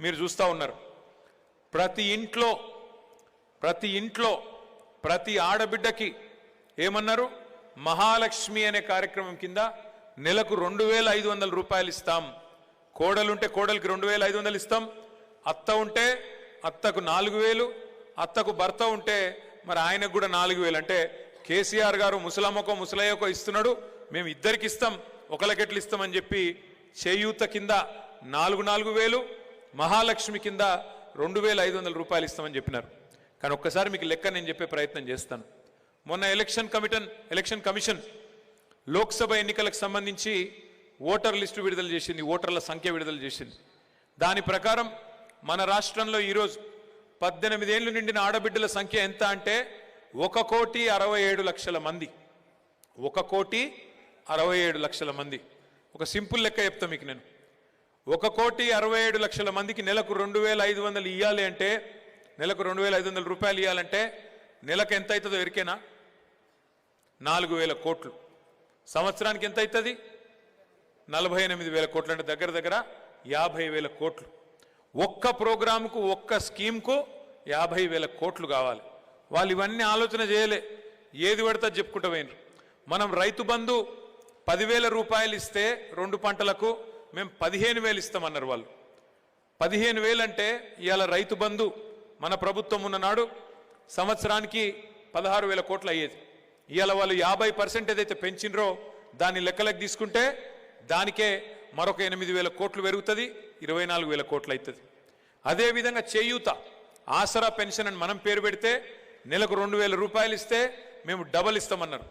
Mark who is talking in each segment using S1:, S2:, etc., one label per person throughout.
S1: మీరు చూస్తూ ఉన్నారు. ప్రతి ఇంట్లో ప్రతి ఆడబిడ్డకి ఏమన్నారు, మహాలక్ష్మి అనే కార్యక్రమం కింద నెలకు 2500 రూపాయలు ఇస్తాం. కోడలుంటే కోడలికి 2500 ఇస్తాం, అత్త ఉంటే అత్తకు 4000, అత్తకు భర్త ఉంటే మరి ఆయనకు కూడా 4000. అంటే కేసీఆర్ గారు ముసలమ్మకో ముసలయ్యకో ఇస్తున్నాడు, మేము ఇద్దరికి ఇస్తాం, ఒకరికెట్లు ఇస్తామని చెప్పి చేయూత కింద 4000, మహాలక్ష్మి కింద 2500 రూపాయలు ఇస్తామని చెప్పినారు. కానీ ఒక్కసారి మీకు లెక్క నేను చెప్పే ప్రయత్నం చేస్తాను. మొన్న ఎలక్షన్ కమిషన్ లోక్సభ ఎన్నికలకు సంబంధించి ఓటర్ లిస్టు విడుదల చేసింది, ఓటర్ల సంఖ్య విడుదల చేసింది. దాని ప్రకారం మన రాష్ట్రంలో ఈరోజు 18 ఏళ్లు నిండిన ఆడబిడ్డల సంఖ్య ఎంత అంటే 1,67,00,000 మంది. 1,67,00,000 మంది. ఒక సింపుల్ లెక్క చెప్తా మీకు నేను. 1,67,00,000 మందికి నెలకు 2500 ఇవ్వాలి అంటే, నెలకు 2500 రూపాయలు ఇవ్వాలంటే నెలకు ఎంత అవుతుందో ఎరికేనా? 4,000 కోట్లు. సంవత్సరానికి ఎంత అవుతుంది? 48,000 కోట్లు. అంటే దగ్గర దగ్గర 50,000 కోట్లు. ఒక్క ప్రోగ్రాముకు, ఒక్క స్కీమ్కు 50,000 కోట్లు కావాలి. వాళ్ళు ఇవన్నీ ఆలోచన చేయలే, ఏది పడితే చెప్పుకుంటూ పోయినారు. మనం రైతు బంధు 10,000 రూపాయలు ఇస్తే 2 పంటలకు మేము 15,000 ఇస్తామన్నారు వాళ్ళు. 15,000 అంటే ఇవాళ రైతు బంధు మన ప్రభుత్వం ఉన్ననాడు సంవత్సరానికి 16,000 కోట్లు అయ్యేది. ఇవాళ వాళ్ళు 50% ఏదైతే పెంచినరో దాన్ని లెక్కలకు తీసుకుంటే దానికే మరొక 8,000 కోట్లు పెరుగుతుంది, 24,000 కోట్లు అవుతుంది. అదేవిధంగా చేయూత, ఆసరా పెన్షన్ అని మనం పేరు పెడితే నెలకు 2,000 రూపాయలు ఇస్తే మేము డబల్ ఇస్తామన్నారు.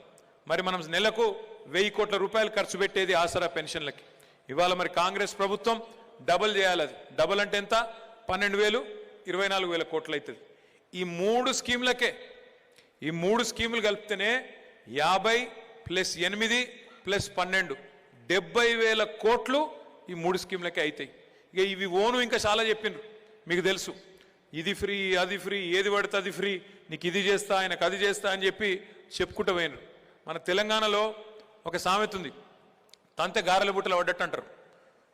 S1: మరి మనం నెలకు 1,000 కోట్ల రూపాయలు ఖర్చు పెట్టేది ఆసరా పెన్షన్లకి. ఇవాళ మరి కాంగ్రెస్ ప్రభుత్వం డబల్ చేయాలి. అది డబల్ అంటే ఎంత? 12,000, 24,000 కోట్లు అవుతుంది. ఈ 3 స్కీములకే, ఈ 3 స్కీములు కలిపితేనే 50 + 8 + 12 70,000 కోట్లు ఈ 3 స్కీములకే అవుతాయి. ఇక ఇవి ఓను ఇంకా చాలా చెప్పిండ్రు, మీకు తెలుసు. ఇది ఫ్రీ, అది ఫ్రీ, ఏది పడితే అది ఫ్రీ, నీకు ఇది చేస్తా, ఆయనకు అది చేస్తా అని చెప్పి చెప్పుకుంటూ పోయినరు. మన తెలంగాణలో ఒక సామెత ఉంది, తంతే గారెల బుట్టలు పడ్డట్టు అంటారు.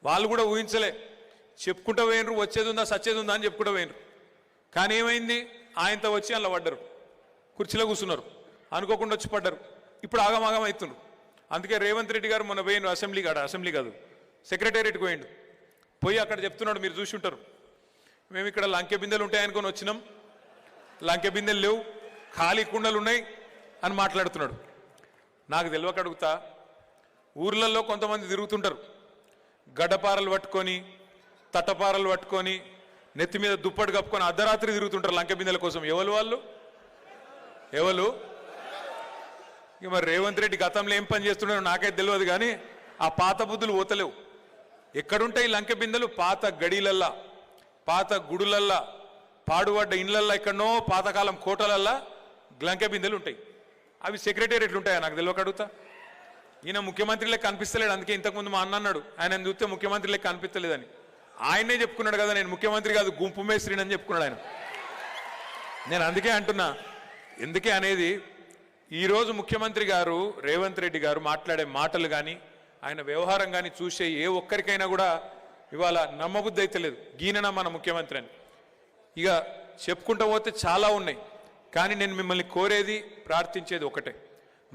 S1: వాళ్ళు కూడా ఊహించలే, చెప్పుకుంటూ పోయినరు, వచ్చేది ఉందా సచ్చేది ఉందా అని చెప్పుకుంటూ పోయినరు. కానీ ఏమైంది, ఆయనతో వచ్చి అందులో పడ్డరు, కుర్చీలో కూర్చున్నారు, అనుకోకుండా వచ్చి పడ్డరు. ఇప్పుడు ఆగమాగం అవుతున్నారు. అందుకే రేవంత్ రెడ్డి గారు మొన్న పోయిండు అసెంబ్లీ కాదు సెక్రటేరియట్కి పోయిండు. పోయి అక్కడ చెప్తున్నాడు, మీరు చూసి ఉంటారు, మేము ఇక్కడ లంకె బిందెలు ఉంటాయనుకొని వచ్చినాం, లంకె బిందెలు లేవు, ఖాళీ కుండలు ఉన్నాయి అని మాట్లాడుతున్నాడు. నాకు తెలియక అడుగుతా, ఊర్లలో కొంతమంది తిరుగుతుంటారు, గడ్డపారలు పట్టుకొని, తట్టపారలు పట్టుకొని, నెత్తి మీద దుప్పటి కప్పుకొని అర్ధరాత్రి తిరుగుతుంటారు లంకె బిందెల కోసం. ఎవరు? ఇక మరి రేవంత్ రెడ్డి గతంలో ఏం పని చేస్తున్నారో నాకైతే తెలియదు, కానీ ఆ పాత బుద్ధులు పోతలేవు. ఎక్కడుంటాయి లంకె బిందెలు? పాత గడిలల్లా, పాత గుడులల్లా, పాడుపడ్డ ఇండ్లల్లా, ఎక్కడనో పాతకాలం కోటలల్లా లంకె బిందెలు ఉంటాయి. అవి సెక్రటేరియట్లు ఉంటాయా? నాకు తెలియక అడుగుతా. ఈయన ముఖ్యమంత్రి లెక్క కనిపిస్తలేడు. అందుకే ఇంతకుముందు మా అన్న అన్నాడు, ఆయన చూస్తే ముఖ్యమంత్రి లెక్క కనిపించలేదని. ఆయనే చెప్పుకున్నాడు కదా, నేను ముఖ్యమంత్రి కాదు గుంపు మేస్త్రిని అని చెప్పుకున్నాడు ఆయన. నేను అందుకే అంటున్నా, ఎందుకే అనేది, ఈరోజు ముఖ్యమంత్రి గారు రేవంత్ రెడ్డి గారు మాట్లాడే మాటలు కానీ, ఆయన వ్యవహారం కానీ చూసే ఏ ఒక్కరికైనా కూడా ఇవాళ నమ్మబుద్ధి అయితే లేదు, గీనన మన ముఖ్యమంత్రి అని. ఇక చెప్పుకుంటూ పోతే చాలా ఉన్నాయి, కానీ నేను మిమ్మల్ని కోరేది, ప్రార్థించేది ఒకటే.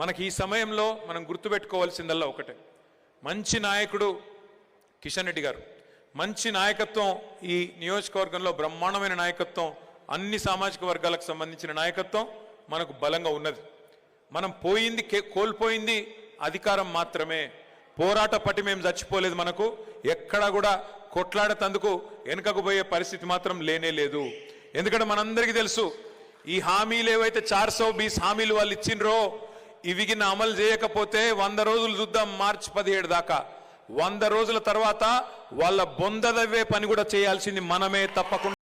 S1: మనకి ఈ సమయంలో మనం గుర్తుపెట్టుకోవాల్సిందల్లా ఒకటే, మంచి నాయకుడు కిషన్ రెడ్డి గారు, మంచి నాయకత్వం ఈ నియోజకవర్గంలో, బ్రహ్మాండమైన నాయకత్వం, అన్ని సామాజిక వర్గాలకు సంబంధించిన నాయకత్వం మనకు బలంగా ఉన్నది. మనం కోల్పోయింది అధికారం మాత్రమే. పోరాట పట్టి మేము చచ్చిపోలేదు. మనకు ఎక్కడా కూడా కొట్లాడతందుకు వెనుకకు పోయే పరిస్థితి మాత్రం లేనే లేదు. ఎందుకంటే మనందరికీ తెలుసు, ఈ హామీలు ఏవైతే 420 హామీలు వాళ్ళు ఇచ్చిండ్రో, ఇవి అమలు చేయకపోతే 100 రోజులు చూద్దాం, మార్చి 17 దాకా. 100 రోజుల తర్వాత వాళ్ళ బొందదవ్వే పని కూడా చేయాల్సింది మనమే, తప్పకుండా.